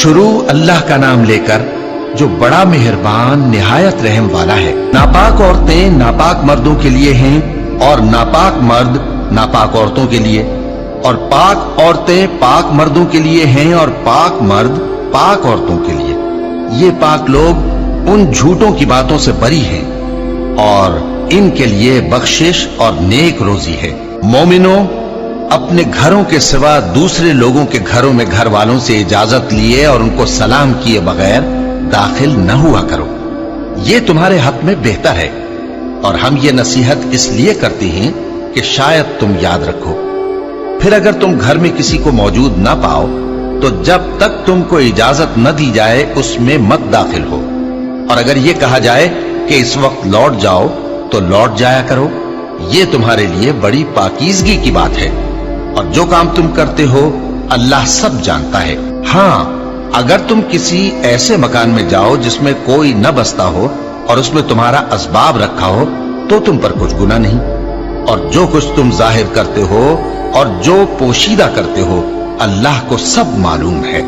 شروع اللہ کا نام لے کر جو بڑا مہربان نہایت رحم والا ہے۔ ناپاک عورتیں ناپاک مردوں کے لیے ہیں اور ناپاک مرد ناپاک عورتوں کے لیے، اور پاک عورتیں پاک مردوں کے لیے ہیں اور پاک مرد پاک عورتوں کے لیے۔ یہ پاک لوگ ان جھوٹوں کی باتوں سے بری ہیں اور ان کے لیے بخشش اور نیک روزی ہے۔ مومنوں، اپنے گھروں کے سوا دوسرے لوگوں کے گھروں میں گھر والوں سے اجازت لیے اور ان کو سلام کیے بغیر داخل نہ ہوا کرو، یہ تمہارے حق میں بہتر ہے، اور ہم یہ نصیحت اس لیے کرتے ہیں کہ شاید تم یاد رکھو۔ پھر اگر تم گھر میں کسی کو موجود نہ پاؤ تو جب تک تم کو اجازت نہ دی جائے اس میں مت داخل ہو، اور اگر یہ کہا جائے کہ اس وقت لوٹ جاؤ تو لوٹ جایا کرو، یہ تمہارے لیے بڑی پاکیزگی کی بات ہے، اور جو کام تم کرتے ہو اللہ سب جانتا ہے۔ ہاں، اگر تم کسی ایسے مکان میں جاؤ جس میں کوئی نہ بستا ہو اور اس میں تمہارا اسباب رکھا ہو تو تم پر کچھ گناہ نہیں، اور جو کچھ تم ظاہر کرتے ہو اور جو پوشیدہ کرتے ہو اللہ کو سب معلوم ہے۔